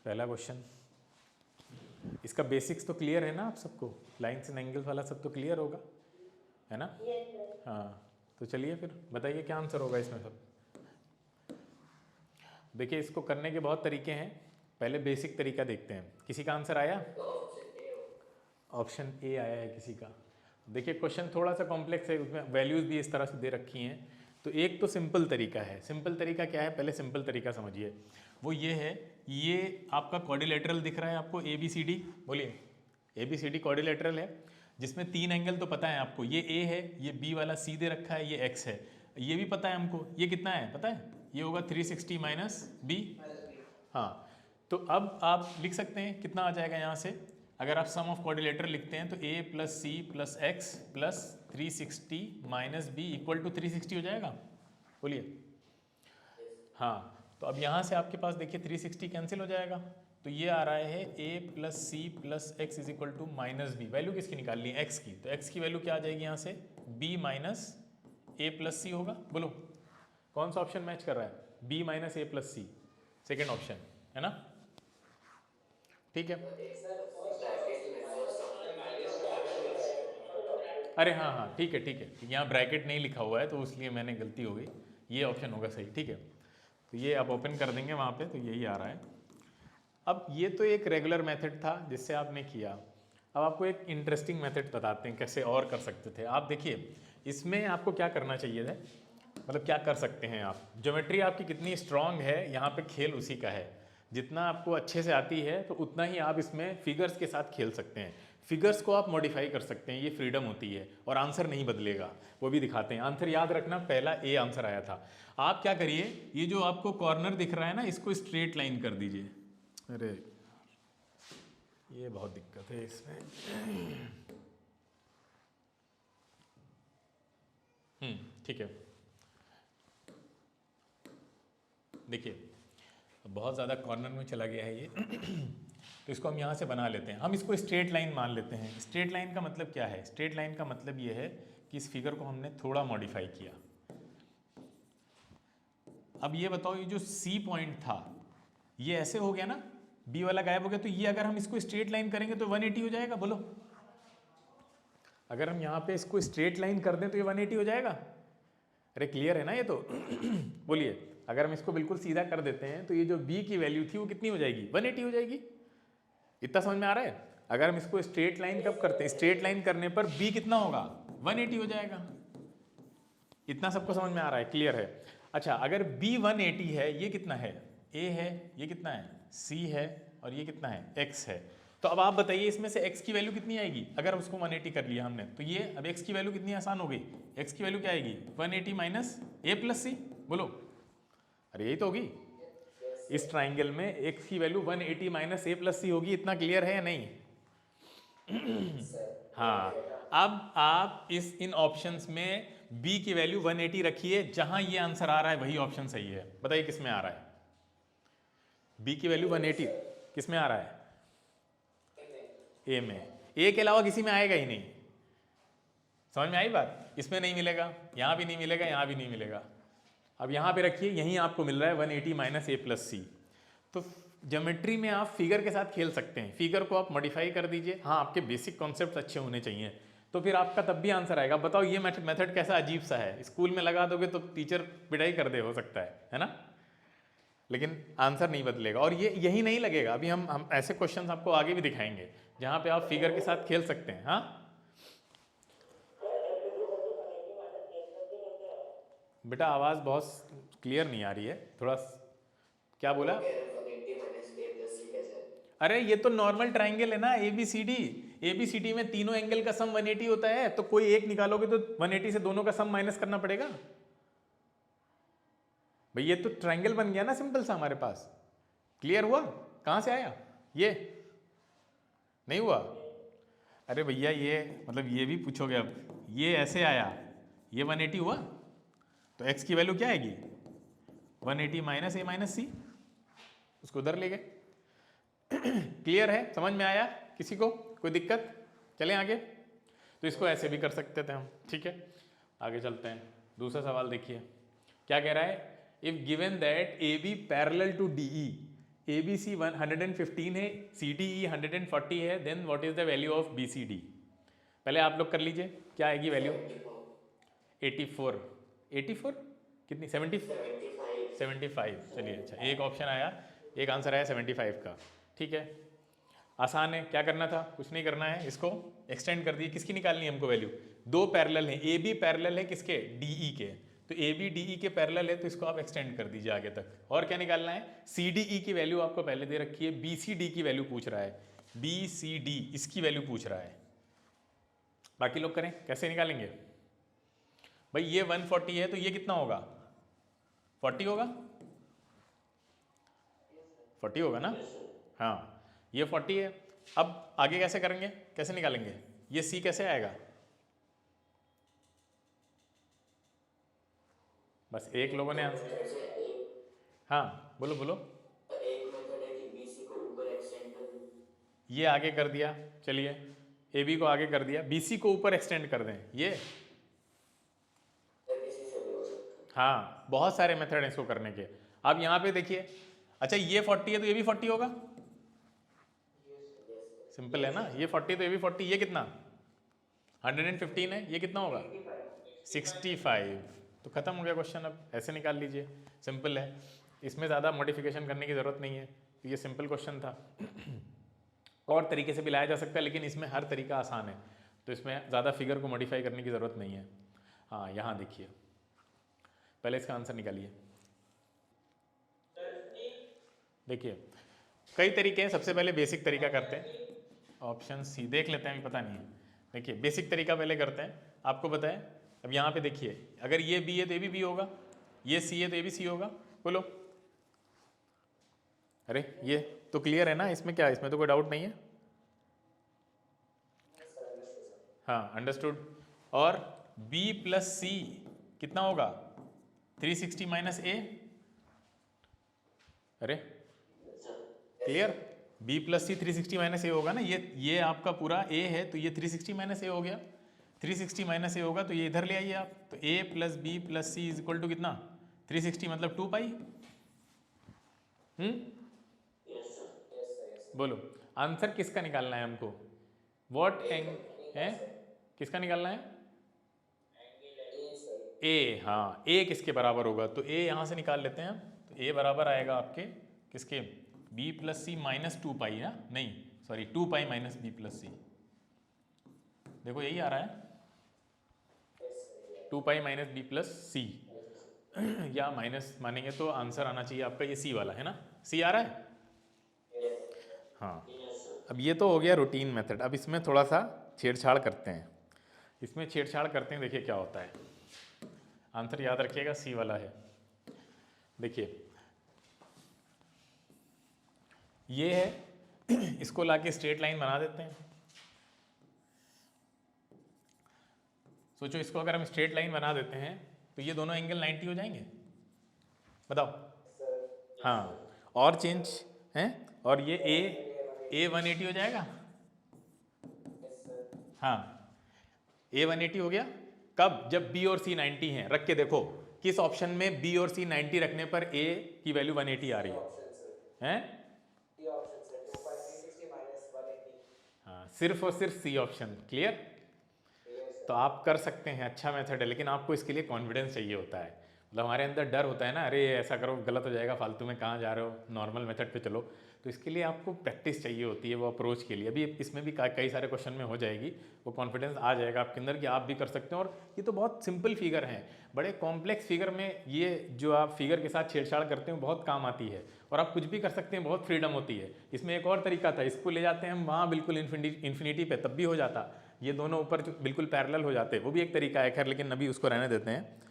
पहला क्वेश्चन, इसका बेसिक्स तो क्लियर है ना आप सबको, लाइन्स एंड एंगल्स वाला सब तो क्लियर होगा, है ना? हाँ, तो चलिए फिर बताइए क्या आंसर होगा इसमें सब। देखिए इसको करने के बहुत तरीके हैं, पहले बेसिक तरीका देखते हैं। किसी का आंसर आया? ऑप्शन ए आया है किसी का। देखिए क्वेश्चन थोड़ा सा कॉम्प्लेक्स है, उसमें वैल्यूज़ भी इस तरह से दे रखी हैं। तो एक तो सिंपल तरीका है। सिंपल तरीका क्या है, पहले सिंपल तरीका समझिए। वो ये है, ये आपका क्वाड्रिलेटरल दिख रहा है आपको, ए बी सी डी, बोलिए A B C D quadrilateral है, जिसमें 3 एंगल तो पता है आपको, ये ए है, ये बी वाला सी दे रखा है, ये एक्स है, ये भी पता है हमको, ये कितना है पता है, ये होगा 360 माइनस बी। हाँ, तो अब आप लिख सकते हैं कितना आ जाएगा यहाँ से, अगर आप सम ऑफ क्वाड्रिलेटरल लिखते हैं तो a plus c plus x plus 360 minus b equal to 360 हो जाएगा, बोलिए। हाँ, तो अब यहाँ से आपके पास देखिए 360 कैंसिल हो जाएगा, तो ये आ रहा है a plus c plus x is equal to minus b. Value किसकी निकालनी है, x की, तो x की वैल्यू क्या आ जाएगी यहाँ से, b माइनस ए प्लस सी होगा। बोलो कौन सा ऑप्शन मैच कर रहा है, b माइनस ए प्लस सी, सेकेंड ऑप्शन है ना, ठीक है। अरे हाँ हाँ ठीक है ठीक है, यहाँ ब्रैकेट नहीं लिखा हुआ है तो इसलिए मैंने गलती हो गई, ये ऑप्शन होगा सही, ठीक है। तो ये आप ओपन कर देंगे वहाँ पे, तो यही आ रहा है। अब ये तो एक रेगुलर मेथड था जिससे आपने किया, अब आपको एक इंटरेस्टिंग मेथड बताते हैं कैसे और कर सकते थे। आप देखिए इसमें आपको क्या करना चाहिए था, मतलब क्या कर सकते हैं आप, ज्योमेट्री आपकी कितनी स्ट्रांग है यहाँ पे खेल उसी का है। जितना आपको अच्छे से आती है तो उतना ही आप इसमें फिगर्स के साथ खेल सकते हैं, फिगर्स को आप मॉडिफाई कर सकते हैं, ये फ्रीडम होती है, और आंसर नहीं बदलेगा, वो भी दिखाते हैं। आंसर याद रखना, पहला ए आंसर आया था। आप क्या करिए, ये जो आपको कॉर्नर दिख रहा है ना, इसको स्ट्रेट लाइन कर दीजिए। अरे ये बहुत दिक्कत है इसमें, ठीक है। देखिए बहुत ज़्यादा कॉर्नर में चला गया है ये तो इसको हम यहाँ से बना लेते हैं, हम इसको स्ट्रेट लाइन मान लेते हैं। स्ट्रेट लाइन का मतलब क्या है, स्ट्रेट लाइन का मतलब ये है कि इस फिगर को हमने थोड़ा मॉडिफाई किया। अब ये बताओ, ये जो सी पॉइंट था ये ऐसे हो गया ना, बी वाला गायब हो गया, तो ये अगर हम इसको स्ट्रेट लाइन करेंगे तो 180 हो जाएगा। बोलो अगर हम यहाँ पे इसको स्ट्रेट लाइन कर दें तो ये 180 हो जाएगा। अरे क्लियर है ना ये तो बोलिए अगर हम इसको बिल्कुल सीधा कर देते हैं तो ये जो b की वैल्यू थी वो कितनी हो जाएगी, 180 हो जाएगी। इतना समझ में आ रहा है। अगर हम इसको स्ट्रेट लाइन कब करते हैं, स्ट्रेट लाइन करने पर b कितना होगा, 180 हो जाएगा। इतना सबको समझ में आ रहा है, क्लियर है। अच्छा अगर b 180 है, ये कितना है, a है, ये कितना है, c है, और ये कितना है, x है। तो अब आप बताइए इसमें से x की वैल्यू कितनी आएगी, अगर उसको 180 कर लिया हमने तो ये अब x की वैल्यू कितनी आसान हो गई, x की वैल्यू क्या आएगी, 180 माइनस a प्लस सी। बोलो अरे यही तो होगी, इस ट्राइंगल में x की वैल्यू 180 माइनस a प्लस सी होगी। इतना क्लियर है या नहीं हाँ, अब आप इन ऑप्शंस में b की वैल्यू 180 रखिए, जहां ये आंसर आ रहा है वही ऑप्शन सही है। बताइए किस में आ रहा है, b की वैल्यू 180 किस में आ रहा है, ए में, ए के अलावा किसी में आएगा ही नहीं। समझ में आई बात, इसमें नहीं मिलेगा, यहां भी नहीं मिलेगा, यहां भी नहीं मिलेगा। अब यहाँ पे रखिए, यहीं आपको मिल रहा है 180 माइनस ए प्लस सी। तो ज्योमेट्री में आप फिगर के साथ खेल सकते हैं, फिगर को आप मॉडिफाई कर दीजिए। हाँ आपके बेसिक कॉन्सेप्ट अच्छे होने चाहिए, तो फिर आपका तब भी आंसर आएगा। बताओ ये मेथड कैसा अजीब सा है, स्कूल में लगा दोगे तो टीचर पिटाई कर दे, हो सकता है ना, लेकिन आंसर नहीं बदलेगा। और ये यही नहीं लगेगा, अभी हम ऐसे क्वेश्चन आपको आगे भी दिखाएंगे जहाँ पे आप फिगर के साथ खेल सकते हैं। हाँ बेटा आवाज़ बहुत क्लियर नहीं आ रही है, थोड़ा क्या बोला, अरे ये तो नॉर्मल ट्राइंगल है ना, एबीसीडी, एबीसीडी में तीनों एंगल का सम 180 होता है, तो कोई एक निकालोगे तो 180 से दोनों का सम माइनस करना पड़ेगा। भाई ये तो ट्राइंगल बन गया ना सिंपल सा हमारे पास। क्लियर हुआ, कहां से आया, ये नहीं हुआ। अरे भैया ये मतलब ये भी पूछोगे, अब ये ऐसे आया, ये 180 हुआ, तो x की वैल्यू क्या आएगी, 180 माइनस ए माइनस सी, उसको उधर ले गए। क्लियर है, समझ में आया किसी को, कोई दिक्कत, चलें आगे। तो इसको ऐसे भी कर सकते थे हम, ठीक है। आगे चलते हैं, दूसरा सवाल देखिए क्या कह रहा है, if given that A B parallel to D E A B C 115 है, सी डी ई 140 है, then what is the value of B C D? पहले आप लोग कर लीजिए, क्या आएगी वैल्यू? 84। 84 कितनी? 75। चलिए अच्छा, एक ऑप्शन आया, एक आंसर आया 75 का। ठीक है, आसान है। क्या करना था? कुछ नहीं करना है, इसको एक्सटेंड कर दिए। किसकी निकालनी है हमको वैल्यू? दो पैरेलल हैं, ए बी पैरेलल है किसके? डी ई के। तो ए बी डी ई के पैरेलल है, तो इसको आप एक्सटेंड कर दीजिए आगे तक। और क्या निकालना है? सी डी ई की वैल्यू आपको पहले दे रखी है, बी सी डी की वैल्यू पूछ रहा है, बी सी डी इसकी वैल्यू पूछ रहा है। बाकी लोग करें, कैसे निकालेंगे भाई? ये 140 है तो ये कितना होगा? 40 होगा, 40 होगा ना? हाँ, ये 40 है। अब आगे कैसे करेंगे, कैसे निकालेंगे? ये सी कैसे आएगा? बस एक लोगों ने आंसर, हाँ बोलो बोलो। एक मेथड है कि बीसी को ऊपर एक्सटेंड कर दें। ये आगे कर दिया, चलिए ए बी को आगे कर दिया, बी सी को ऊपर एक्सटेंड कर दें, ये किसी से भी हो सकता हाँ, बहुत सारे मेथड हैं इसको करने के। अब यहाँ पे देखिए, अच्छा ये 40 है तो ये भी 40 होगा, सिंपल है ना? ये 40 तो ये भी 40, ये कितना? 115 है, ये कितना होगा? 65। तो खत्म हो गया क्वेश्चन। अब ऐसे निकाल लीजिए, सिंपल है, इसमें ज़्यादा मॉडिफिकेशन करने की ज़रूरत नहीं है, तो ये सिंपल क्वेश्चन था। और तरीके से भी लाया जा सकता है, लेकिन इसमें हर तरीका आसान है, तो इसमें ज़्यादा फिगर को मॉडिफाई करने की ज़रूरत नहीं है। हाँ, यहाँ देखिए, पहले इसका आंसर निकालिए। देखिए कई तरीके हैं, सबसे पहले बेसिक तरीका करते हैं। ऑप्शन सी देख लेते हैं, अभी पता नहीं है। देखिए बेसिक तरीका पहले करते हैं, आपको बताएं। अब यहाँ पे देखिए, अगर ये बी है तो ये भी बी होगा, ये सी है तो ये भी सी होगा। बोलो, अरे ये तो क्लियर है ना? इसमें क्या है, इसमें तो कोई डाउट नहीं है। हाँ अंडरस्टूड। और b प्लस सी कितना होगा? 360 माइनस ए। अरे क्लियर, b प्लस सी 360 माइनस ए होगा ना? ये आपका पूरा a है, तो ये 360 माइनस ए हो गया। 360 माइनस ए होगा तो ये इधर ले आइए आप, तो a plus b plus c is equal to कितना? 360 मतलब 2 पाई। बोलो आंसर किसका निकालना है हमको? व्हाट एंग है, किसका निकालना है? ए। हाँ, ए किसके बराबर होगा? तो ए यहाँ से निकाल लेते हैं। तो ए बराबर आएगा आपके किसके? B plus C minus 2 pi ना, नहीं sorry 2 pi minus B plus C. देखो यही आ रहा है, 2 pi minus B plus C. या माइनस मानेंगे तो आंसर आना चाहिए आपका ये सी वाला, है ना? सी आ रहा है। हाँ, अब ये तो हो गया रूटीन मेथड। अब इसमें थोड़ा सा छेड़छाड़ करते हैं, इसमें छेड़छाड़ करते हैं, देखिए क्या होता है। आंसर याद रखिएगा सी वाला है। देखिए ये है, इसको लाके स्ट्रेट लाइन बना देते हैं। सोचो इसको अगर हम स्ट्रेट लाइन बना देते हैं तो ये दोनों एंगल 90 हो जाएंगे, बताओ। हाँ, और चेंज है, और ये ए 180 हो जाएगा। हाँ, ए 180 हो गया। कब? जब बी और सी 90 हैं। रख के देखो किस ऑप्शन में बी और सी 90 रखने पर ए की वैल्यू 180 आ रही है? हाँ, सिर्फ और सिर्फ सी ऑप्शन। क्लियर? तो आप कर सकते हैं, अच्छा मेथड है, लेकिन आपको इसके लिए कॉन्फिडेंस चाहिए होता है। मतलब हमारे अंदर डर होता है ना, अरे ऐसा करो गलत हो जाएगा, फालतू में कहाँ जा रहे हो, नॉर्मल मेथड पे चलो। तो इसके लिए आपको प्रैक्टिस चाहिए होती है, वो अप्रोच के लिए। अभी इसमें भी कई सारे क्वेश्चन में हो जाएगी, वो कॉन्फिडेंस आ जाएगा आपके अंदर कि आप भी कर सकते हैं। और ये तो बहुत सिंपल फिगर हैं, बड़े कॉम्प्लेक्स फिगर में ये जो आप फिगर के साथ छेड़छाड़ करते हैं बहुत काम आती है, और आप कुछ भी कर सकते हैं, बहुत फ्रीडम होती है। इसमें एक और तरीका था, इसको ले जाते हैं हम वहाँ बिल्कुल इन्फिनिटी पे, तब भी हो जाता। ये दोनों ऊपर बिल्कुल पैरेलल हो जाते, वो भी एक तरीका है, खैर लेकिन अभी उसको रहने देते हैं,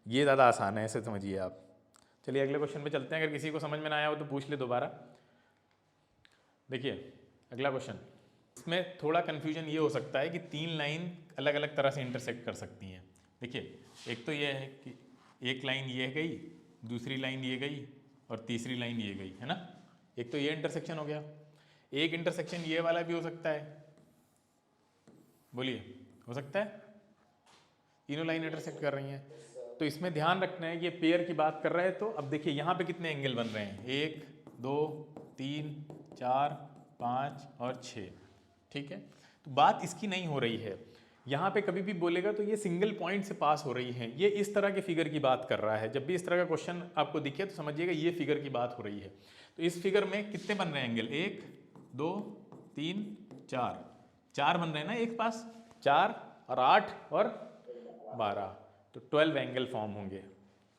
ये ज़्यादा आसान है, ऐसे समझिए आप। चलिए अगले क्वेश्चन पे चलते हैं, अगर किसी को समझ में ना आया हो तो पूछ ले दोबारा। देखिए अगला क्वेश्चन, इसमें थोड़ा कन्फ्यूजन ये हो सकता है कि 3 लाइन अलग अलग तरह से इंटरसेक्ट कर सकती हैं। देखिए एक तो ये है कि एक लाइन ये गई, दूसरी लाइन ये गई, और तीसरी लाइन ये गई, है ना? एक तो ये इंटरसेक्शन हो गया। एक इंटरसेक्शन ये वाला भी हो सकता है, बोलिए हो सकता है? तीनों लाइन इंटरसेक्ट कर रही हैं, तो इसमें ध्यान रखना है कि ये पेयर की बात कर रहे हैं। तो अब देखिए यहाँ पे कितने एंगल बन रहे हैं, 1 2 3, 4, 5 और 6। ठीक है, तो बात इसकी नहीं हो रही है। यहाँ पे कभी भी बोलेगा तो ये सिंगल पॉइंट से पास हो रही है, ये इस तरह के फिगर की बात कर रहा है। जब भी इस तरह का क्वेश्चन आपको दिखे तो समझिएगा ये फिगर की बात हो रही है। तो इस फिगर में कितने बन रहे हैं एंगल? 1, 2, 3, 4, 4 बन रहे हैं ना एक पास, 4 और 8 और 12, तो 12 एंगल फॉर्म होंगे।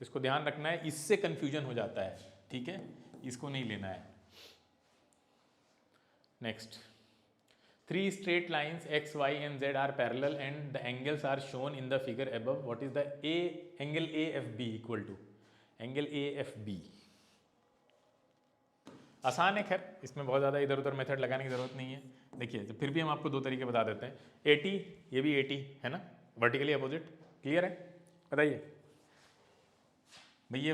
इसको ध्यान रखना है, इससे कंफ्यूजन हो जाता है। ठीक है, इसको नहीं लेना है। Next, 3 straight lines x, y and z are parallel and the angles are shown in the figure above. What is the angle AFB equal to? Angle AFB आसान है, खैर इसमें बहुत ज़्यादा इधर उधर मेथड लगाने की ज़रूरत नहीं है। देखिए, तो फिर भी हम आपको दो तरीके बता देते हैं। 80, ये भी 80 है ना, वर्टिकली अपोजिट। क्लियर है? बताइए भाई, ये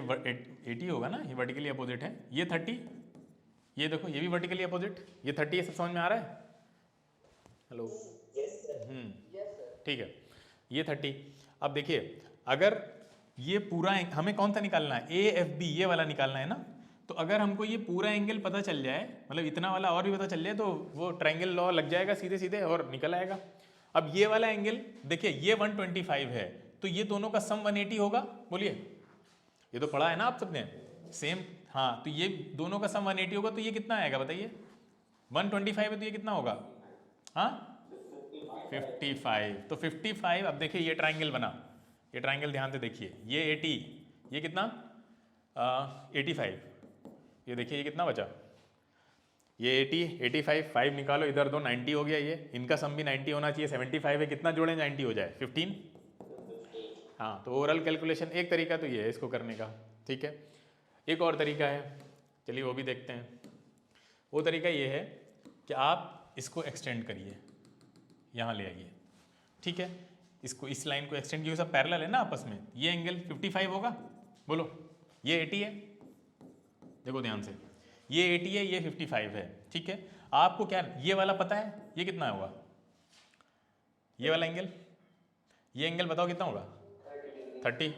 80 होगा ना, ये वर्टिकली अपोजिट है। ये 30, ये देखो ये भी वर्टिकली अपोजिट, ये 30, ये सब समझ में आ रहा है? हेलो, ठीक है, ये 30। अब देखिए, अगर ये पूरा हमें कौन सा निकालना है? AFB, ये वाला निकालना है ना। तो अगर हमको ये पूरा एंगल पता चल जाए, मतलब इतना वाला और भी पता चल जाए, तो वो ट्रायंगल लॉ लग जाएगा सीधे सीधे और निकल आएगा। अब ये वाला एंगल देखिए, ये 125 है, तो ये दोनों का सम 180 होगा। बोलिए, ये तो पढ़ा है ना आप सबने, सेम। हाँ, तो ये दोनों का सम 180 होगा, तो ये कितना आएगा बताइए? 125 है तो ये कितना होगा? हाँ, 55। तो 55, अब देखिए ये ट्रायंगल बना, ये ट्रायंगल ध्यान से देखिए, ये 80, ये कितना 85, ये देखिए ये कितना बचा? ये 80, 85, 5 निकालो, इधर दो, 90 हो गया। ये इनका सम भी 90 होना चाहिए। 75 है, कितना जोड़े 90 हो जाए? 15। हाँ, तो ओवरऑल कैलकुलेशन एक तरीका तो ये है इसको करने का। ठीक है, एक और तरीका है, चलिए वो भी देखते हैं। वो तरीका ये है कि आप इसको एक्सटेंड करिए, यहाँ ले आइए। ठीक है, इसको, इस लाइन को एक्सटेंड किए, सब पैरेलल है ना आपस में। ये एंगल 55 होगा, बोलो। ये 80 है, देखो ध्यान से, ये 80 है, ये 55 है। ठीक है, आपको क्या ये वाला पता है? ये कितना होगा? ये वाला एंगल, ये एंगल बताओ कितना होगा? 30।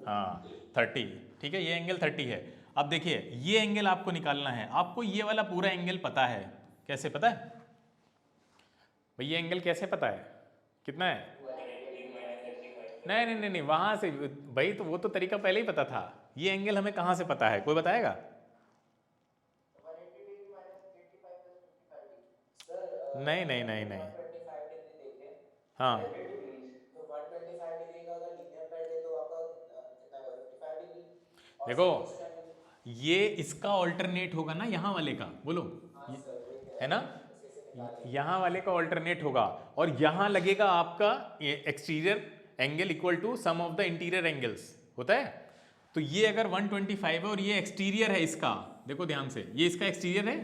हाँ, 30। ठीक है, ये एंगल 30 है। अब देखिए, ये एंगल आपको निकालना है। आपको ये वाला पूरा एंगल पता है। कैसे पता है भाई? ये एंगल कैसे पता है? कितना है? नहीं नहीं नहीं नहीं, वहां से भाई, तो वो तो तरीका पहले ही पता था। ये एंगल हमें कहां से पता है? कोई बताएगा? नहीं नहीं नहीं नहीं, 125 डिग्री देखे हाँ 90 डिग्रीज, तो 125 डिग्री का अगर लीनियर पैड ले तो आपका कितना होगा? 55 डिग्री। और देखो, सेकंड एंगल, ये इसका ऑल्टरनेट होगा ना, यहाँ वाले का, बोलो। हाँ सर वही कह है रहा ना, हूँ, उसी से निकालेंगे। यहाँ वाले का ऑल्टरनेट होगा, और यहाँ लगेगा आपका exterior angle equal to sum of the interior angles, होता है। तो ये अगर 125 है और ये एक्सटीरियर है इसका, देखो ध्यान से, ये इसका एक्सटीरियर है,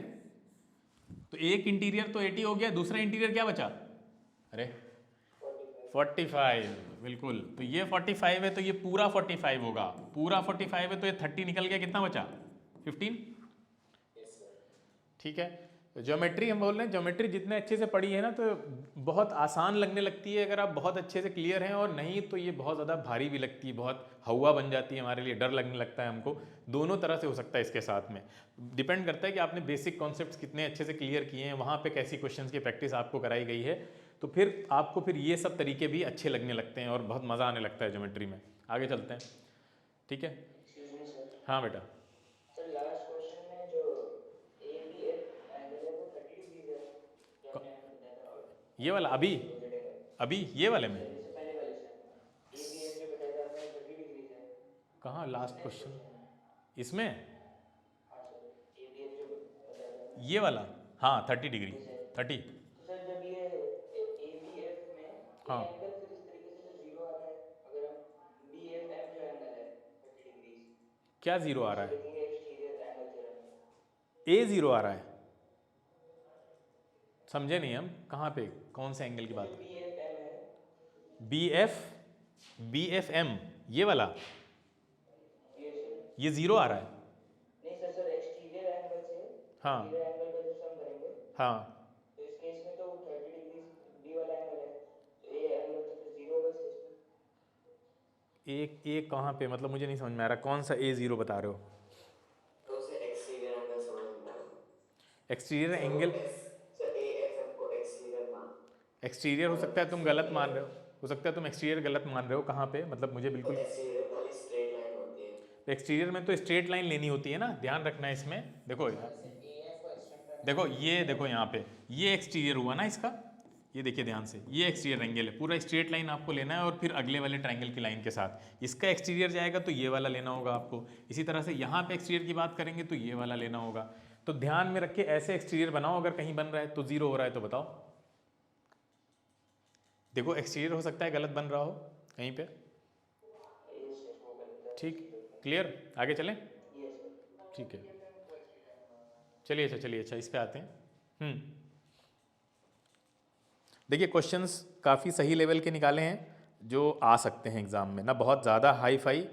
तो एक इंटीरियर तो 80 हो गया, दूसरा इंटीरियर क्या बचा? अरे 45, बिल्कुल। तो ये 45 है, तो ये पूरा 45 होगा। पूरा 45 है, तो ये 30 निकल गया, कितना बचा? 15। ठीक है, तो ज्योमेट्री हम बोल रहे हैं, ज्योमेट्री जितने अच्छे से पढ़ी है ना, तो बहुत आसान लगने लगती है अगर आप बहुत अच्छे से क्लियर हैं, और नहीं तो ये बहुत ज़्यादा भारी भी लगती है, बहुत हवा बन जाती है हमारे लिए, डर लगने लगता है हमको। दोनों तरह से हो सकता है इसके साथ में, डिपेंड करता है कि आपने बेसिक कॉन्सेप्ट्स कितने अच्छे से क्लियर किए हैं, वहाँ पे कैसी क्वेश्चंस की प्रैक्टिस आपको कराई गई है, तो फिर आपको फिर ये सब तरीके भी अच्छे लगने लगते हैं और बहुत मज़ा आने लगता है ज्योमेट्री में। आगे चलते हैं, ठीक है? हाँ बेटा, सर लास्ट क्वेश्चन में जो ABF एंगल है वो 30 डिग्री है, जो आपने हमें बताया था। और ये वाला अभी अभी ये वाले में इससे पहले वाले से ABF जो बताया था आपने 30 डिग्री है। कहाँ लास्ट क्वेश्चन इसमें? हाँ सर, ABF जो बताया था आपने, ये वाला, हाँ 30 डिग्री, 30। तो सर जब ये ABF में ये हाँ, एंगल फिर इस तरीके से जो जीरो आता है, अगर हम BFM जो एंगल है 30 डिग्री, क्या जीरो आ रहा है? लिखेंगे एक्सटीरियर एंगल थ्योरम में। ए जीरो आ रहा है, समझे नहीं हम, कहाँ पे, कौन से एंगल की बात? BFM है, BFM, ये वाला, ये सर, ये जीरो आ रहा है। नहीं सर, सर एक्सटीरियर एंगल से हाँ इंटीरियर एंगल का जब सम करेंगे, हाँ, तो इस केस में तो 30 डिग्री बी वाला एंगल है, तो ये एंगल तो फिर जीरो होगा इस केस में। एक कहाँ पे, मतलब मुझे नहीं समझ में आ रहा, कौन सा ए जीरो बता रहे हो? तो उसे एक्सटीरियर एंगल समझ में आया। एक्सटीरियर एंगल, सर AF हमको एक्सटीरियर मान, एक्सटीरियर हो और सकता है तुम गलत मान रहे हो सकता है तुम एक्सटीरियर गलत मान रहे हो। कहाँ पे, मतलब मुझे तो बिल्कुल। एक्सटीरियर खाली स्ट्रेट लाइन होती है। तो एक्सटीरियर में तो स्ट्रेट लाइन लेनी होती है ना, ध्यान रखना है इसमें। देखो जैसे AF को एक्सटेंड करने देखो के लिए ये देखो यहाँ पे ये एक्सटीरियर हुआ ना इसका, ये देखिए ध्यान से, ये एक्सटीरियर एंगल है, पूरा स्ट्रेट लाइन आपको लेना है और फिर अगले वाले ट्रायंगल की लाइन के साथ इसका एक्सटीरियर जाएगा तो ये वाला लेना होगा आपको। इसी तरह से यहाँ पे एक्सटीरियर की बात करेंगे तो ये वाला लेना होगा। तो ध्यान में रख के ऐसे एक्सटीरियर बनाओ, अगर कहीं बन रहा है तो जीरो हो रहा है तो बताओ। देखो एक्सटीरियर हो सकता है गलत बन रहा हो कहीं पे। ये सर वो गलत है। ठीक, क्लियर, आगे चलें। ये सर ठीक है, चलिए अच्छा इस पे आते हैं। देखिए क्वेश्चंस काफ़ी सही लेवल के निकाले हैं जो आ सकते हैं एग्ज़ाम में, ना बहुत ज़्यादा हाई फाई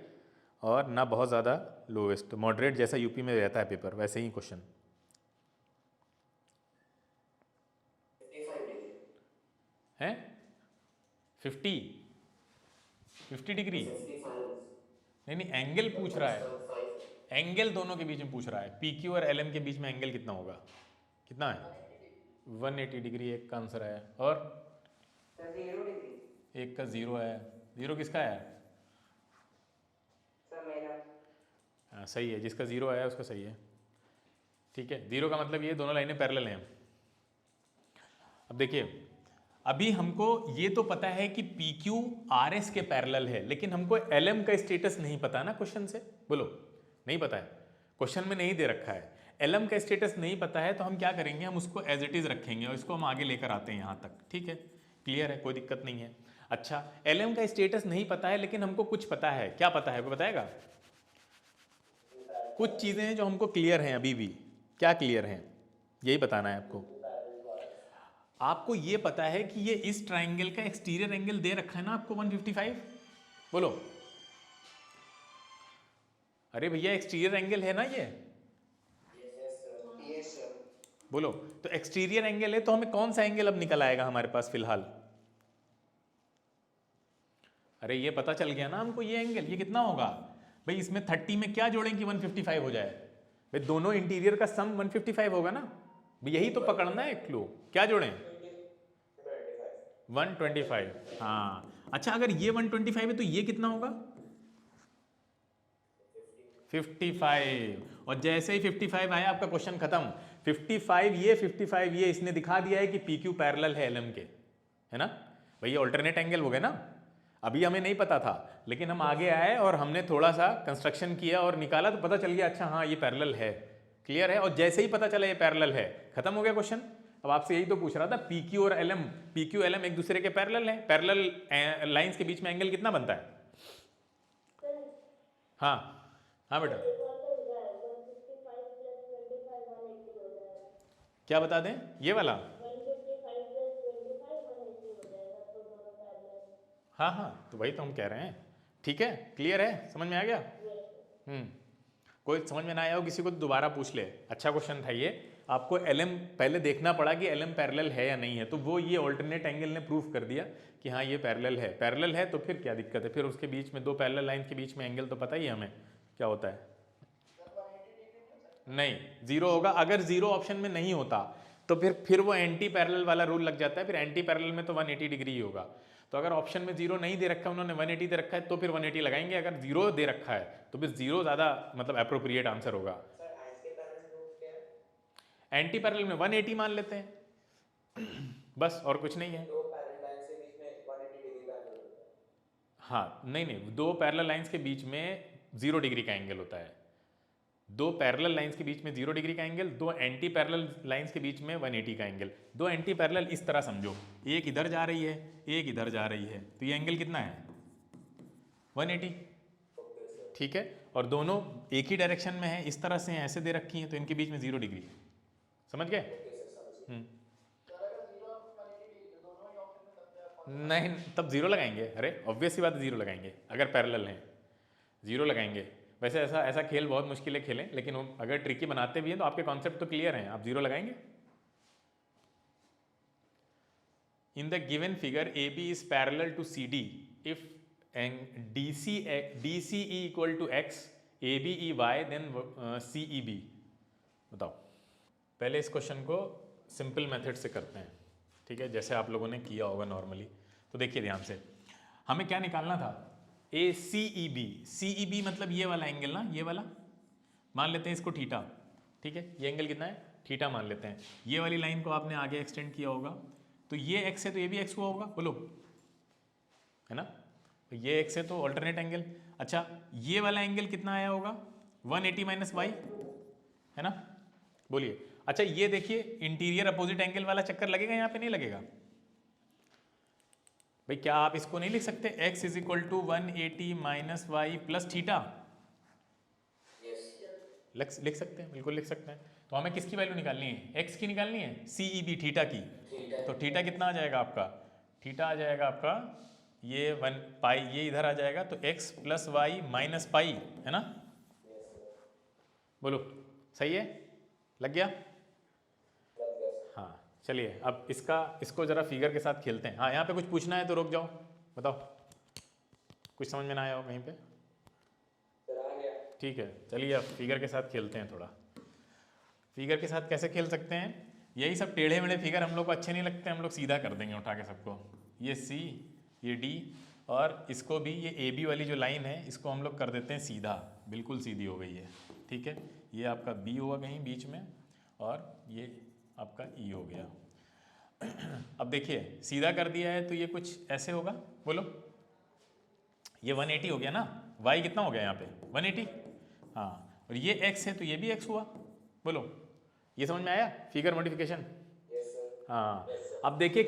और ना बहुत ज़्यादा लोवेस्ट, मॉडरेट जैसा यूपी में रहता है पेपर वैसे ही क्वेश्चन 55 डिग्री हैं। 50 डिग्री 55 नहीं एंगल पूछ रहा है, 1.5 एंगल दोनों के बीच में पूछ रहा है। पी क्यू और एल एम के बीच में एंगल कितना होगा, कितना है? 180 डिग्री एक का आंसर है, और सर 0 डिग्री एक का ज़ीरो है। ज़ीरो किसका है? सर मेरा। हाँ सही है, जिसका ज़ीरो आया उसका सही है। ठीक है, ज़ीरो का मतलब ये दोनों लाइनें पैरेलल हैं। अब देखिए अभी हमको ये तो पता है कि पी क्यू आर एस के पैरेलल है, लेकिन हमको एल एम का स्टेटस नहीं पता ना क्वेश्चन से, बोलो नहीं पता है, क्वेश्चन में नहीं दे रखा है। एल एम का स्टेटस नहीं पता है तो हम क्या करेंगे, हम उसको एज इट इज़ रखेंगे और इसको हम आगे लेकर आते हैं यहाँ तक। ठीक है, क्लियर है, कोई दिक्कत नहीं है। अच्छा एल एम का स्टेटस नहीं पता है लेकिन हमको कुछ पता है, क्या पता है कोई बताएगा? कुछ चीज़ें हैं जो हमको क्लियर हैं अभी भी। क्या क्लियर हैं यही बताना है आपको। आपको ये पता है कि ये इस ट्राइंगल का एक्सटीरियर एंगल दे रखा है ना आपको 155, बोलो। अरे भैया एक्सटीरियर एंगल है ना ये, यस सर बोलो। तो एक्सटीरियर एंगल है तो हमें कौन सा एंगल अब निकल आएगा हमारे पास फिलहाल? अरे ये पता चल गया ना हमको, ये एंगल ये कितना होगा भाई, इसमें 30 में क्या जोड़ें कि 155 हो जाए? भाई दोनों इंटीरियर का सम 155 होगा ना भाई, यही तो पकड़ना है क्लू। क्या जोड़ें? 125। हाँ अच्छा, अगर ये 125 है तो ये कितना होगा? 55। और जैसे ही 55 आया आपका क्वेश्चन खत्म। 55 ये इसने दिखा दिया है कि पी क्यू पैरेलल है एल एम के, है ना भाई, ये ऑल्टरनेट एंगल हो गए ना। अभी हमें नहीं पता था लेकिन हम आगे आए और हमने थोड़ा सा कंस्ट्रक्शन किया और निकाला तो पता चल गया, अच्छा हाँ ये पैरेलल है, क्लियर है। और जैसे ही पता चला ये पैरेलल है, खत्म हो गया क्वेश्चन। अब आपसे यही तो पूछ रहा था, पी क्यू और L M, P Q L M एक दूसरे के पैरेलल हैं, पैरेलल लाइंस के बीच में एंगल कितना बनता है? हाँ हाँ बेटा क्या बता दें, ये वाला? हाँ हाँ तो वही तो हम कह रहे हैं। ठीक है, क्लियर है, समझ में आ गया। कोई समझ में ना आया हो किसी को तो दोबारा पूछ ले, अच्छा क्वेश्चन था ये। आपको एल एम पहले देखना पड़ा कि एल एम पैरेलल है या नहीं है, तो वो ये ऑल्टरनेट एंगल ने प्रूफ कर दिया कि हाँ ये पैरेलल है। पैरेलल है तो फिर क्या दिक्कत है, फिर उसके बीच में दो पैरेलल लाइन के बीच में एंगल तो पता ही है हमें क्या होता है। नहीं जीरो होगा, अगर जीरो ऑप्शन में नहीं होता तो फिर वो एंटी पैरेलल वाला रूल लग जाता है, फिर एंटी पैरेलल में तो 180 डिग्री ही होगा। तो अगर ऑप्शन में जीरो नहीं दे रखा है, उन्होंने 180 दे रखा है तो फिर 180 लगाएंगे, अगर जीरो दे रखा है तो फिर जीरो ज़्यादा मतलब अप्रोप्रिएट आंसर होगा। सर एंटी पैरेलल रूल क्या है? एंटी पैरेलल में 180 मान लेते हैं बस, और कुछ नहीं है। दो पैरेलल लाइंस के बीच में 180 डिग्री का एंगल होता है। हाँ नहीं दो पैरेलल लाइंस के बीच में 0 डिग्री का एंगल होता है। दो पैरेलल लाइंस के बीच में 0 डिग्री का एंगल, दो एंटी पैरेलल लाइंस के बीच में 180 का एंगल। दो एंटी पैरेलल इस तरह समझो, एक इधर जा रही है एक इधर जा रही है, तो ये एंगल कितना है? 180। ठीक है, और दोनों एक ही डायरेक्शन में है, इस तरह से हैं, ऐसे दे रखी हैं, तो इनके बीच में 0 डिग्री। समझ गए? नहीं तब जीरो लगाएंगे, अरे ऑब्वियस सी बात है जीरो लगाएंगे अगर पैरेलल हैं, जीरो लगाएंगे। वैसे ऐसा खेल बहुत मुश्किल है खेलें, लेकिन अगर ट्रिकी बनाते भी हैं तो आपके कॉन्सेप्ट तो क्लियर हैं, आप जीरो लगाएंगे। In the given figure A B is parallel to C D if D C E equal to x, A B E y, then C E B. बताओ पहले इस क्वेश्चन को सिंपल मेथड से करते हैं, ठीक है, जैसे आप लोगों ने किया होगा नॉर्मली। तो देखिए ध्यान से, हमें क्या निकालना था, ए सी ई बी। सी ई बी मतलब ये वाला एंगल ना, ये वाला मान लेते हैं इसको थीटा, ठीक है, ये एंगल कितना है, थीटा मान लेते हैं। ये वाली लाइन को आपने आगे एक्सटेंड किया होगा, तो ये एक्स है तो ये भी एक्स हुआ होगा, बोलो, है ना, तो ये एक्स है तो ऑल्टरनेट एंगल। अच्छा, ये वाला एंगल कितना आया होगा, 180 माइनस वाई, है ना, बोलिए। अच्छा, ये देखिए इंटीरियर अपोजिट एंगल वाला चक्कर लगेगा यहाँ पे, नहीं लगेगा भाई? क्या आप इसको नहीं लिख सकते, x is equal to 180 minus y plus theta? लिख सकते हैं, बिल्कुल लिख सकते हैं। तो हमें किसकी वैल्यू निकालनी है, x की निकालनी है, सी ई बी, थीटा की। तो थीटा कितना आ जाएगा आपका, थीटा आ जाएगा आपका ये 1 पाई, ये इधर आ जाएगा, तो x plus y minus pi, है ना, बोलो सही है, लग गया? हाँ चलिए, अब इसको ज़रा फिगर के साथ खेलते हैं। हाँ, यहाँ पे कुछ पूछना है तो रुक जाओ, बताओ, कुछ समझ में ना आया हो कहीं पे? ठीक है, चलिए अब फिगर के साथ खेलते हैं थोड़ा। फिगर के साथ कैसे खेल सकते हैं, यही सब टेढ़े मेढ़े फिगर हम लोग को अच्छे नहीं लगते, हम लोग सीधा कर देंगे उठा के सबको। ये सी, ये डी, और इसको भी, ये ए बी वाली जो लाइन है इसको हम लोग कर देते हैं सीधा, बिल्कुल सीधी हो गई है, ठीक है। ये आपका बी हुआ कहीं बीच में, और ये आपका ई हो गया। अब देखिए, सीधा कर दिया है तो ये कुछ ऐसे होगा, बोलो, ये 180 हो गया ना, y कितना हो गया यहाँ पे, 180, हाँ, और ये x है तो ये भी x हुआ, बोलो, ये समझ में आया फिगर मॉडिफिकेशन? हाँ, अब देखिए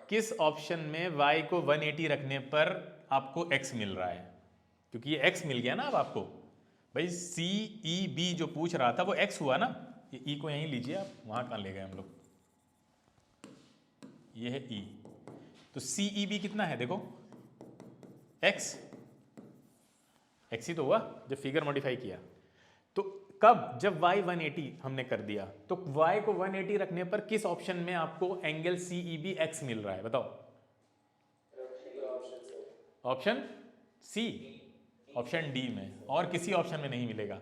किस ऑप्शन में y को 180 रखने पर आपको x मिल रहा है, क्योंकि ये x मिल गया ना अब आपको। भाई सी ई बी जो पूछ रहा था वो x हुआ ना, ये ई को यहीं लीजिए आप, वहाँ कहाँ ले गए हम लोग, ये है ई, तो सी ई बी कितना है देखो, x ही तो हुआ जब फिगर मॉडिफाई किया। तो कब, जब y 180 हमने कर दिया, तो y को 180 रखने पर किस ऑप्शन में आपको angle C E B X मिल रहा है, बताओ? ऑप्शन सी, ऑप्शन डी में, और किसी ऑप्शन में नहीं मिलेगा।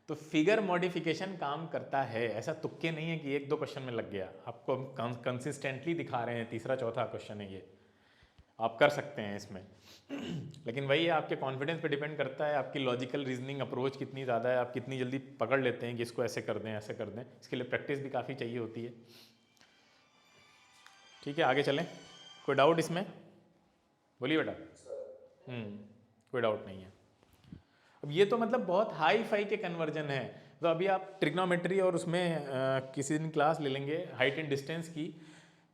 तो फिगर मॉडिफिकेशन काम करता है, ऐसा तुक्के नहीं है कि एक दो क्वेश्चन में लग गया, आपको कंसिस्टेंटली दिखा रहे हैं, तीसरा चौथा क्वेश्चन है ये, आप कर सकते हैं इसमें। लेकिन वही है, आपके कॉन्फिडेंस पे डिपेंड करता है, आपकी लॉजिकल रीजनिंग अप्रोच कितनी ज़्यादा है, आप कितनी जल्दी पकड़ लेते हैं कि इसको ऐसे कर दें, ऐसे कर दें। इसके लिए प्रैक्टिस भी काफ़ी चाहिए होती है। ठीक है, आगे चलें, कोई डाउट इसमें, बोलिए बेटा। कोई डाउट नहीं है। अब ये तो मतलब बहुत हाई फाई के कन्वर्जन है। तो अभी आप ट्रिग्नोमेट्री और उसमें किसी दिन क्लास ले लेंगे हाइट एंड डिस्टेंस की,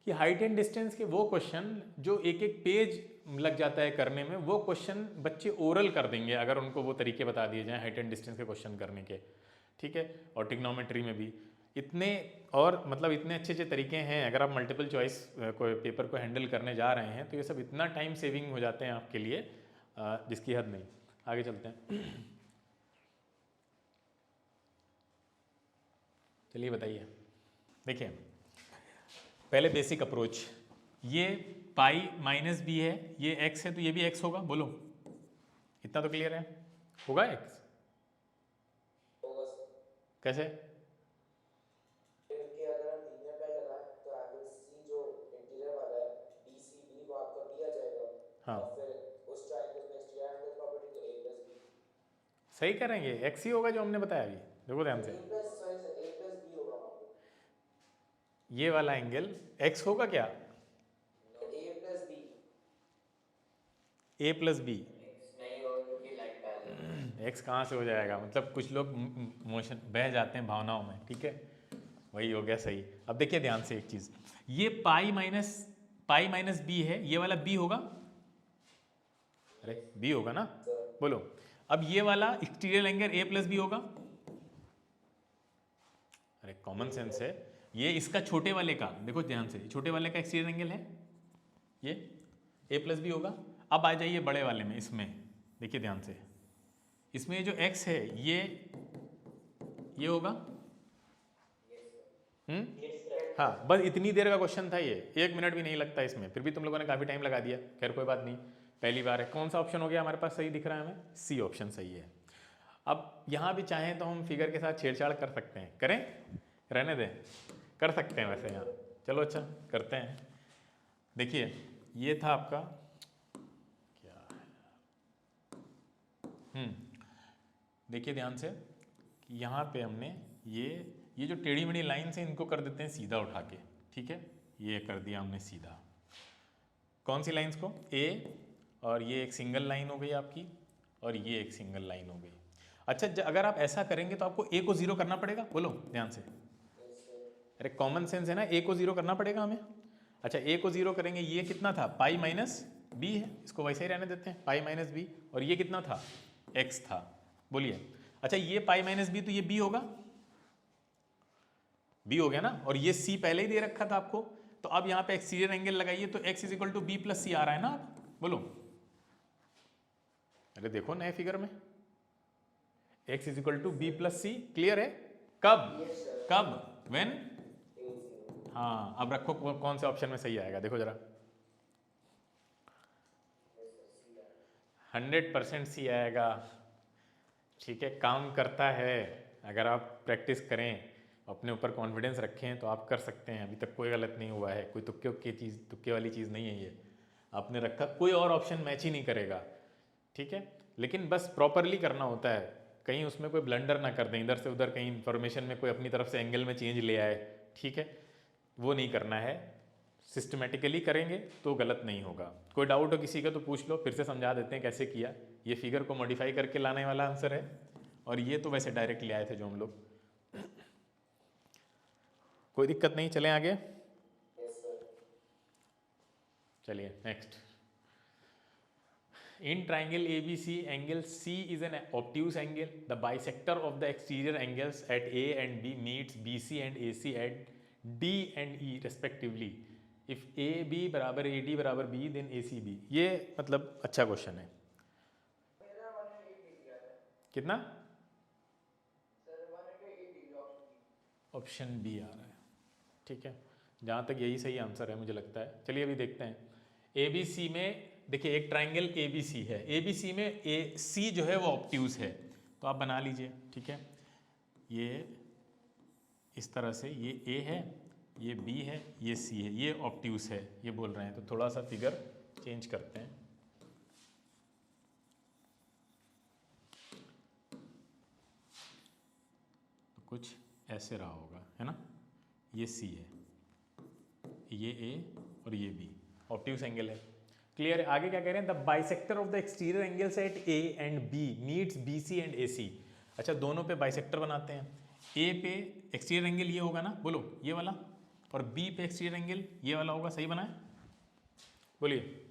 कि हाइट एंड डिस्टेंस के वो क्वेश्चन जो एक एक पेज लग जाता है करने में, वो क्वेश्चन बच्चे ओरल कर देंगे अगर उनको वो तरीके बता दिए जाएं हाइट एंड डिस्टेंस के क्वेश्चन करने के। ठीक है, और ट्रिग्नोमेट्री में भी इतने, और मतलब इतने अच्छे अच्छे तरीके हैं, अगर आप मल्टीपल चॉइस को पेपर को हैंडल करने जा रहे हैं तो ये सब इतना टाइम सेविंग हो जाते हैं आपके लिए जिसकी हद नहीं। आगे चलते हैं, चलिए बताइए। देखिए पहले बेसिक अप्रोच, ये पाई माइनस बी है, ये एक्स है तो ये भी एक्स होगा, बोलो इतना तो क्लियर है, होगा एक्स? कैसे? क्योंकि अगर हम लीनियर पैर लगाएं तो एंगल सी जो इंटीरियर वाला है DCB वो आपका बी आ जाएगा। हाँ, और फिर उस ट्रायंगल में एक्सटीरियर एंगल प्रॉपर्टी तो a + b। सही करेंगे, एक्स ही होगा जो हमने बताया अभी, देखो ध्यान से, a + b होगा वहाँ पे। ये वाला एंगल एक्स होगा क्या? a + b a plus b नहीं होगा क्योंकि लाइन पैरेलल। एक्स कहाँ से हो जाएगा, मतलब कुछ लोग मोशन बह जाते हैं भावनाओं में। ठीक है, वही हो गया सही। अब देखिए ध्यान से एक चीज़, ये पाई माइनस बी है, ये वाला बी होगा, अरे बी होगा ना, बोलो। अब ये वाला एक्सटीरियर एंगल a + b होगा, अरे कॉमन सेंस है, ये इसका छोटे वाले का, देखो ध्यान से, छोटे वाले का एक्सटीरियर एंगल है, ये a + b होगा। अब आ जाइए बड़े वाले में, इसमें देखिए ध्यान से, इसमें जो x है ये होगा। हाँ, बस इतनी देर का क्वेश्चन था ये, 1 मिनट भी नहीं लगता इसमें, फिर भी तुम लोगों ने काफ़ी टाइम लगा दिया। खैर कोई बात नहीं, पहली बार है। कौन सा ऑप्शन हो गया हमारे पास सही दिख रहा है हमें? सी ऑप्शन सही है। अब यहाँ भी चाहें तो हम फिगर के साथ छेड़छाड़ कर सकते हैं, करें? रहने दें, कर सकते हैं वैसे यहाँ। चलो अच्छा करते हैं। देखिए ये था आपका क्या है, देखिए ध्यान से कि यहाँ पे हमने ये जो टेढ़ी मेढ़ी लाइन से इनको कर देते हैं सीधा उठा के, ठीक है, ये कर दिया हमने सीधा। कौन सी लाइंस को, ए, और ये एक सिंगल लाइन हो गई आपकी, और ये एक सिंगल लाइन हो गई। अच्छा अगर आप ऐसा करेंगे तो आपको ए को जीरो करना पड़ेगा, बोलो ध्यान से, अरे कॉमन सेंस है ना, ए को जीरो करना पड़ेगा हमें। अच्छा ए को जीरो करेंगे, ये कितना था, पाई माइनस बी है, इसको वैसे ही रहने देते हैं, पाई माइनस बी, और ये कितना था, एक्स था, बोलिए। अच्छा ये पाई माइनस बी, तो ये बी होगा, बी हो गया ना, और ये सी पहले ही दे रखा था आपको, तो अब यहाँ पे एक्सटीरियर एंगल लगाइए, तो x is equal to B plus C आ रहा है ना, आप बोलो, अरे देखो नए फिगर में x is equal to B plus c, clear है, कब, कब, व्हेन, हाँ अब रखो कौन से ऑप्शन में सही आएगा, देखो जरा, 100% सी आएगा, ठीक है, काम करता है। अगर आप प्रैक्टिस करें, अपने ऊपर कॉन्फिडेंस रखें, तो आप कर सकते हैं। अभी तक कोई गलत नहीं हुआ है, कोई तुक्के वाली चीज़ नहीं है ये, आपने रखा, कोई और ऑप्शन मैच ही नहीं करेगा, ठीक है, लेकिन बस प्रॉपरली करना होता है, कहीं उसमें कोई ब्लंडर ना कर दें, इधर से उधर कहीं इन्फॉर्मेशन में कोई अपनी तरफ से एंगल में चेंज ले आए, ठीक है, वो नहीं करना है, सिस्टमेटिकली करेंगे तो गलत नहीं होगा। कोई डाउट हो किसी का तो पूछ लो, फिर से समझा देते हैं कैसे किया। ये फिगर को मॉडिफाई करके लाने वाला आंसर है, और ये तो वैसे डायरेक्ट ले आए थे जो हम लोग, कोई दिक्कत नहीं, चलें आगे। चलिए next, in triangle ABC angle C is an obtuse angle. The bisector of the exterior angles at A and B meets BC and AC at D and E respectively. If AB बराबर AD बराबर B, then ACB. ये मतलब अच्छा question है। कितना? Option B आ रहा है, ठीक है, जहाँ तक यही सही आंसर है मुझे लगता है। चलिए अभी देखते हैं। ABC में देखिए एक ट्राइंगल ABC है, ABC में AC जो है वो ऑब्ट्यूज है, तो आप बना लीजिए, ठीक है, ये इस तरह से, ये A है, ये B है, ये C है, ये ऑब्ट्यूज है, ये बोल रहे हैं। तो थोड़ा सा फिगर चेंज करते हैं, तो कुछ ऐसे रहा होगा, है ना, ये C है, ये A और ये B, ऑब्ट्यूज एंगल है, क्लियर है। आगे क्या कह रहे हैं, the bisector of the exterior angles eight A and B meets BC and AC। अच्छा दोनों पे बाइसेक्टर बनाते हैं, A पे एक्सटीरियर एंगल ये होगा ना, बोलो ये वाला, और B पे एक्सटीरियर एंगल ये वाला होगा, सही बना है, बोलिए।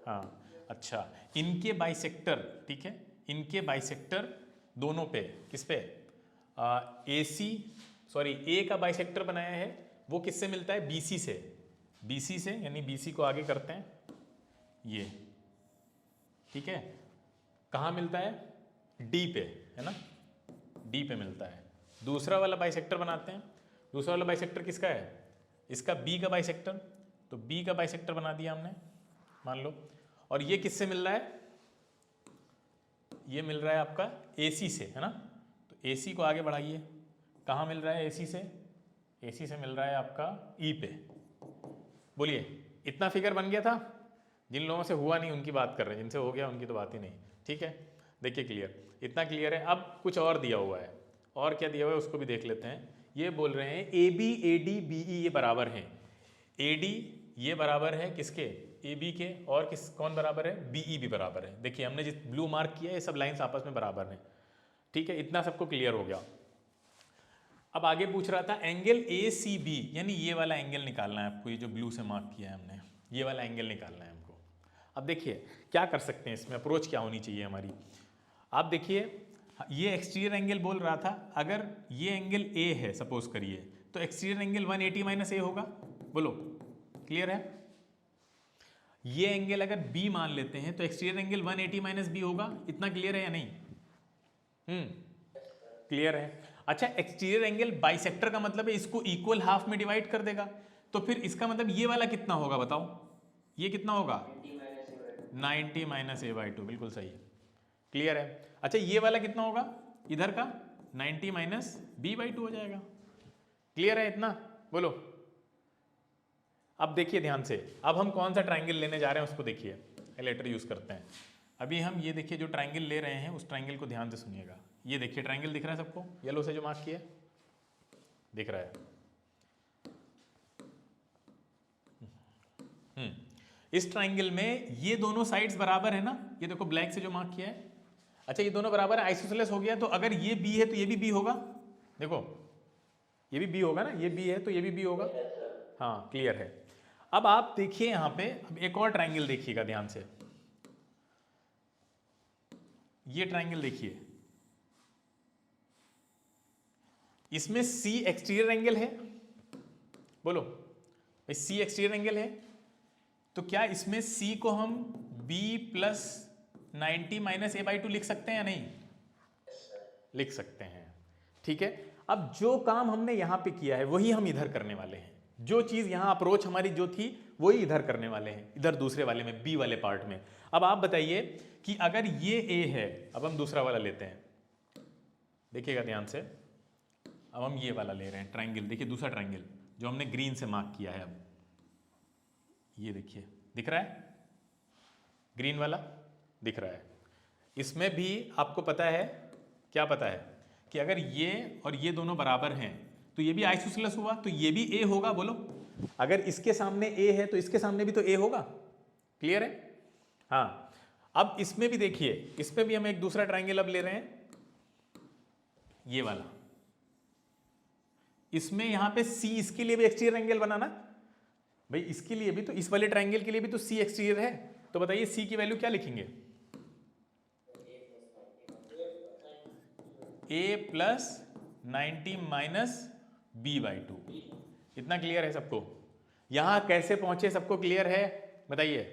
हाँ अच्छा, इनके बाइसेक्टर, ठीक है, इनके बाइसेक्टर दोनों पे, किस पे, A का बाइसेक्टर बनाया है, वो किससे मिलता है, BC से, BC से, यानी BC को आगे करते हैं, ये ठीक है, कहाँ मिलता है, D पे, है ना, D पे मिलता है। दूसरा वाला बाइसेक्टर बनाते हैं, दूसरा वाला बाइसेक्टर किसका है, इसका B का बाइसेक्टर, तो B का बाइसेक्टर बना दिया हमने, मान लो, और ये किससे मिल रहा है, ये मिल रहा है आपका AC से, है ना, तो AC को आगे बढ़ाइए, कहाँ मिल रहा है AC से, AC से मिल रहा है आपका E पे, बोलिए इतना फिगर बन गया था। जिन लोगों से हुआ नहीं उनकी बात कर रहे हैं, जिनसे हो गया उनकी तो बात ही नहीं, ठीक है, देखिए क्लियर, इतना क्लियर है। अब कुछ और दिया हुआ है, और क्या दिया हुआ है उसको भी देख लेते हैं। ये बोल रहे हैं AB AD BE ये बराबर हैं, AD ये बराबर है किसके, AB के, और कौन बराबर है, BE भी बराबर है। देखिए हमने जिस ब्लू मार्क किया है, ये सब लाइन्स आपस में बराबर हैं, ठीक है, इतना सबको क्लियर हो गया। अब आगे पूछ रहा था एंगल ACB, यानी ये वाला एंगल निकालना है आपको, ये जो ब्लू से मार्क किया है हमने, ये वाला एंगल निकालना है हमको। अब देखिए क्या कर सकते हैं, इसमें अप्रोच क्या होनी चाहिए हमारी। आप देखिए ये एक्सटीरियर एंगल बोल रहा था, अगर ये एंगल A है सपोज करिए, तो एक्सटीरियर एंगल 180 माइनस A होगा, बोलो क्लियर है। ये एंगल अगर B मान लेते हैं तो एक्सटीरियर एंगल 180 माइनस B होगा, इतना क्लियर है या नहीं, क्लियर है। अच्छा एक्सटीरियर एंगल बाइसेक्टर का मतलब है इसको इक्वल हाफ में डिवाइड कर देगा, तो फिर इसका मतलब ये वाला कितना होगा बताओ, ये कितना होगा, 90 माइनस A/2, बिल्कुल सही है, क्लियर है। अच्छा ये वाला कितना होगा, इधर का 90 माइनस B/2 हो जाएगा, क्लियर है इतना? बोलो। अब देखिए ध्यान से, अब हम कौन सा ट्राइंगल लेने जा रहे हैं उसको देखिए, लेटर यूज करते हैं। अभी हम ये देखिए जो ट्राइंगल ले रहे हैं उस ट्राइंगल को ध्यान से सुनिएगा। ये देखिए ट्राइंगल दिख रहा है सबको, येलो से जो मार्क किया है दिख रहा है। इस ट्राइंगल में ये दोनों साइड्स बराबर है ना, ये देखो ब्लैक से जो मार्क किया है। अच्छा ये दोनों बराबर है, आइसोसेलेस हो गया, तो अगर ये बी है तो ये भी बी होगा। देखो ये भी बी होगा ना, ये बी है तो ये भी बी होगा। हाँ क्लियर है। अब आप देखिए यहां पे, अब एक और ट्राइंगल देखिएगा ध्यान से। ये ट्राइंगल देखिए, इसमें सी एक्सटीरियर एंगल है। बोलो भाई सी एक्सटीरियर एंगल है, तो क्या इसमें सी को हम b प्लस 90 माइनस a/2 लिख सकते हैं या नहीं? लिख सकते हैं। ठीक है, अब जो काम हमने यहां पे किया है वही हम इधर करने वाले हैं। जो चीज यहां अप्रोच हमारी जो थी वही इधर करने वाले हैं, इधर दूसरे वाले में, बी वाले पार्ट में। अब आप बताइए कि अगर ये ए है, अब हम दूसरा वाला लेते हैं, देखिएगा ध्यान से। अब हम ये वाला ले रहे हैं ट्राइंगल, देखिए दूसरा ट्राइंगल जो हमने ग्रीन से मार्क किया है। अब ये देखिए दिख रहा है, ग्रीन वाला दिख रहा है। इसमें भी आपको पता है, क्या पता है कि अगर ये और ये दोनों बराबर हैं तो ये भी आइसोसेलेस हुआ, तो ये भी ए होगा। बोलो, अगर इसके सामने ए है तो इसके सामने भी तो ए होगा। क्लियर है? हाँ, अब इसमें भी देखिए, इसमें भी हम एक दूसरा ट्राइंगल अब ले रहे हैं, ये वाला। इसमें यहां पे सी, इसके लिए भी एक्सटीरियर एंगल बनाना भाई, इसके लिए भी तो, इस वाले ट्राइंगल के लिए भी तो सी एक्सटीरियर है। तो बताइए सी की वैल्यू क्या लिखेंगे? a plus 90 minus b/2। इतना क्लियर है सबको? यहां कैसे पहुंचे सबको क्लियर है? बताइए।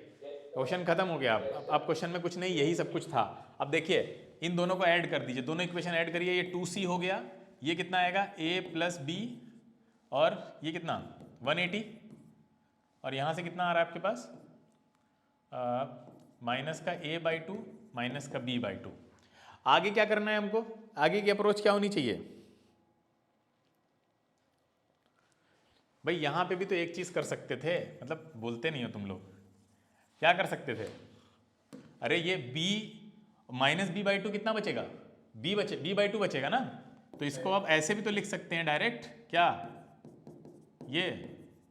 क्वेश्चन खत्म हो गया। अब क्वेश्चन में कुछ नहीं, यही सब कुछ था। अब देखिए इन दोनों को ऐड कर दीजिए, दोनों इक्वेशन ऐड करिए। ये 2c हो गया, ये कितना आएगा a प्लस b, और ये कितना 180, और यहां से कितना आ रहा है आपके पास माइनस का a/2 माइनस का b/2। आगे क्या करना है हमको? आगे की अप्रोच क्या होनी चाहिए भाई? यहां पे भी तो एक चीज कर सकते थे, मतलब बोलते नहीं हो तुम लोग। क्या कर सकते थे? अरे ये b माइनस b/2 कितना बचेगा? b/2 बचेगा ना, तो इसको आप ऐसे भी तो लिख सकते हैं डायरेक्ट। क्या ये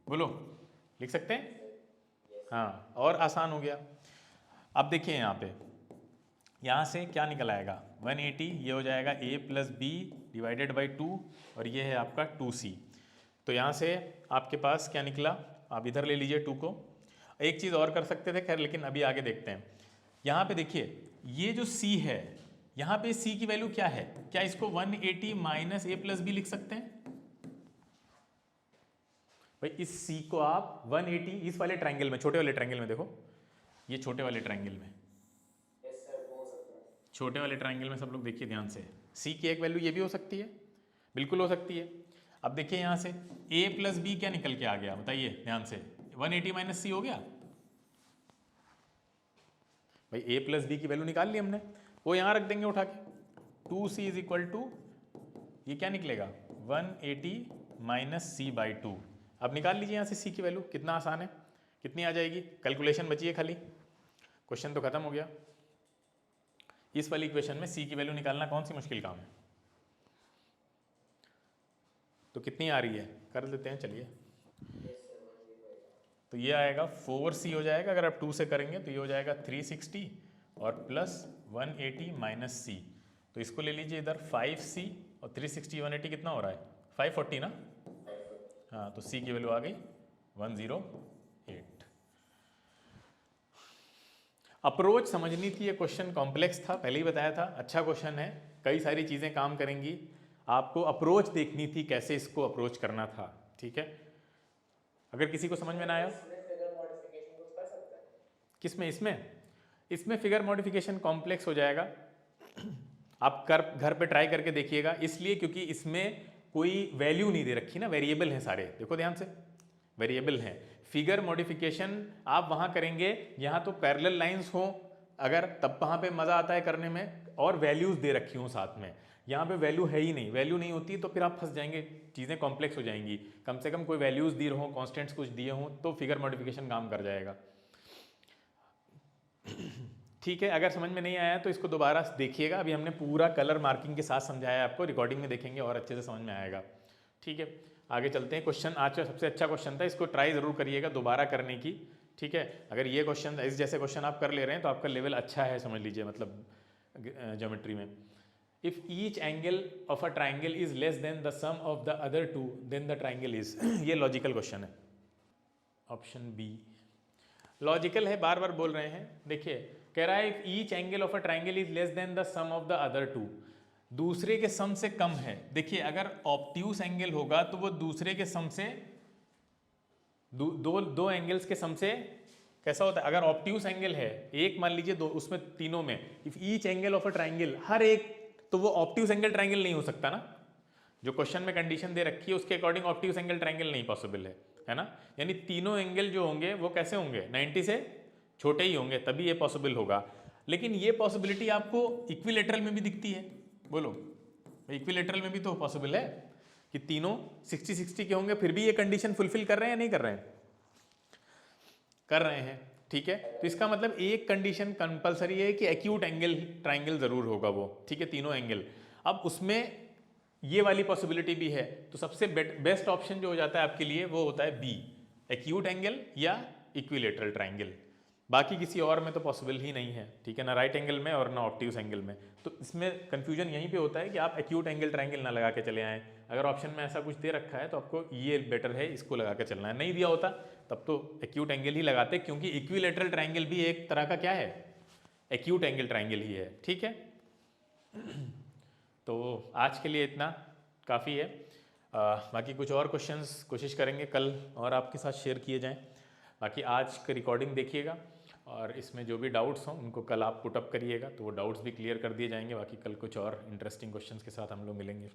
बोलो, लिख सकते हैं? हाँ, और आसान हो गया। अब देखिए यहाँ पे, यहाँ से क्या निकल आएगा 180, ये हो जाएगा a plus b divided by 2, और ये है आपका 2c। तो यहाँ से आपके पास क्या निकला? आप इधर ले लीजिए 2 को। एक चीज़ और कर सकते थे, खैर लेकिन अभी आगे देखते हैं। यहाँ पे देखिए ये जो c है, यहाँ पे c की वैल्यू क्या है? क्या इसको 180 माइनस a प्लस बी लिख सकते हैं भाई? इस c को आप 180, इस वाले ट्राइंगल में, छोटे वाले ट्राइंगल में देखो, ये छोटे वाले ट्राइंगल में, छोटे वाले ट्राइंगल में सब लोग देखिए ध्यान से, c की एक वैल्यू ये भी हो सकती है, बिल्कुल हो सकती है। अब देखिए यहाँ से a प्लस बी क्या निकल के आ गया? बताइए ध्यान से, 180 माइनस सी हो गया भाई। a प्लस बी की वैल्यू निकाल ली हमने, वो यहाँ रख देंगे उठा के। 2c इज इक्वल टू, ये क्या निकलेगा 180 माइनस c/2। अब निकाल लीजिए यहाँ से c की वैल्यू, कितना आसान है, कितनी आ जाएगी? कैलकुलेशन बची है खाली, क्वेश्चन तो खत्म हो गया। इस वाली इक्वेशन में c की वैल्यू निकालना कौन सी मुश्किल काम है? तो कितनी आ रही है, कर देते हैं चलिए। तो ये आएगा 4c हो जाएगा, अगर आप 2 से करेंगे तो ये हो जाएगा 360 और प्लस 180 माइनस c। तो इसको ले लीजिए इधर 5c, और 360 180 कितना हो रहा है? 540 ना। हाँ, तो c की वैल्यू आ गई 108। अप्रोच समझनी थी, ये क्वेश्चन कॉम्प्लेक्स था, पहले ही बताया था। अच्छा क्वेश्चन है, कई सारी चीज़ें काम करेंगी। आपको अप्रोच देखनी थी, कैसे इसको अप्रोच करना था। ठीक है, अगर किसी को समझ में ना आया, किसमें? इसमें फिगर मॉडिफिकेशन कॉम्प्लेक्स हो जाएगा। आप घर पे ट्राई करके देखिएगा, इसलिए क्योंकि इसमें कोई वैल्यू नहीं दे रखी ना, वेरिएबल हैं सारे, देखो ध्यान से, वेरिएबल हैं। फिगर मॉडिफिकेशन आप वहाँ करेंगे, यहाँ तो पैरेलल लाइंस हो अगर, तब वहाँ पे मज़ा आता है करने में, और वैल्यूज़ दे रखी हों साथ में। यहाँ पे वैल्यू है ही नहीं, वैल्यू नहीं होती तो फिर आप फंस जाएंगे, चीज़ें कॉम्प्लेक्स हो जाएंगी। कम से कम कोई वैल्यूज़ दी रहो, कॉन्स्टेंट्स कुछ दिए हों तो फिगर मॉडिफिकेशन काम कर जाएगा। ठीक है, अगर समझ में नहीं आया तो इसको दोबारा देखिएगा। अभी हमने पूरा कलर मार्किंग के साथ समझाया आपको, रिकॉर्डिंग में देखेंगे और अच्छे से समझ में आएगा। ठीक है, आगे चलते हैं। क्वेश्चन आज का सबसे अच्छा क्वेश्चन था, इसको ट्राई ज़रूर करिएगा दोबारा करने की। ठीक है, अगर ये क्वेश्चन इस जैसे क्वेश्चन आप कर ले रहे हैं तो आपका लेवल अच्छा है, समझ लीजिए, मतलब ज्योमेट्री में। If each angle of a triangle is less than the sum of the other two then the triangle is. ये लॉजिकल क्वेश्चन है, ऑप्शन बी लॉजिकल है, बार बार बोल रहे हैं। देखिए कह रहा है if each angle of a triangle is less than the sum of the other two, दूसरे के सम से कम है। देखिए अगर ऑब्ट्यूस एंगल होगा तो वो दूसरे के सम से दो एंगल्स के सम से कैसा होता है। अगर ऑब्ट्यूस एंगल है एक, मान लीजिए दो, उसमें तीनों में if each angle of a triangle, हर एक, तो वो ऑब्ट्यूस एंगल ट्राइंगल नहीं हो सकता ना। जो क्वेश्चन में कंडीशन दे रखी है उसके अकॉर्डिंग ऑब्ट्यूस एंगल ट्राइंगल नहीं पॉसिबल है ना। यानी तीनों एंगल जो होंगे वो कैसे होंगे, 90 से छोटे ही होंगे, तभी ये पॉसिबल होगा। लेकिन ये पॉसिबिलिटी आपको इक्विलेटरल में भी दिखती है। बोलो, इक्विलेटरल में भी तो पॉसिबल है कि तीनों 60-60 के होंगे, फिर भी ये कंडीशन फुलफिल कर रहे हैं या नहीं कर रहे हैं, कर रहे हैं। ठीक है, तो इसका मतलब एक कंडीशन कंपलसरी है कि एक्यूट एंगल ट्राइंगल जरूर होगा वो। ठीक है, तीनों एंगल। अब उसमें ये वाली पॉसिबिलिटी भी है, तो सबसे बेस्ट ऑप्शन जो हो जाता है आपके लिए वो होता है बी, एक्यूट एंगल या इक्विलेटरल ट्राइंगल। बाकी किसी और में तो पॉसिबल ही नहीं है। ठीक है, ना राइट एंगल में और ना ऑब्ट्यूस एंगल में। तो इसमें कंफ्यूजन यहीं पे होता है कि आप एक्यूट एंगल ट्राइंगल ना लगा के चले आएँ। अगर ऑप्शन में ऐसा कुछ दे रखा है तो आपको ये बेटर है, इसको लगा के चलना है। नहीं दिया होता तब तो एक्यूट एंगल ही लगाते, क्योंकि इक्विलेटरल ट्राइंगल भी एक तरह का क्या है, एक्यूट एंगल ट्राइंगल ही है। ठीक है, तो आज के लिए इतना काफ़ी है। बाकी कुछ और क्वेश्चंस कोशिश करेंगे कल और आपके साथ शेयर किए जाएं। बाकी आज का रिकॉर्डिंग देखिएगा और इसमें जो भी डाउट्स हों उनको कल आप पुटअप करिएगा, तो वो डाउट्स भी क्लियर कर दिए जाएंगे। बाकी कल कुछ और इंटरेस्टिंग क्वेश्चंस के साथ हम लोग मिलेंगे।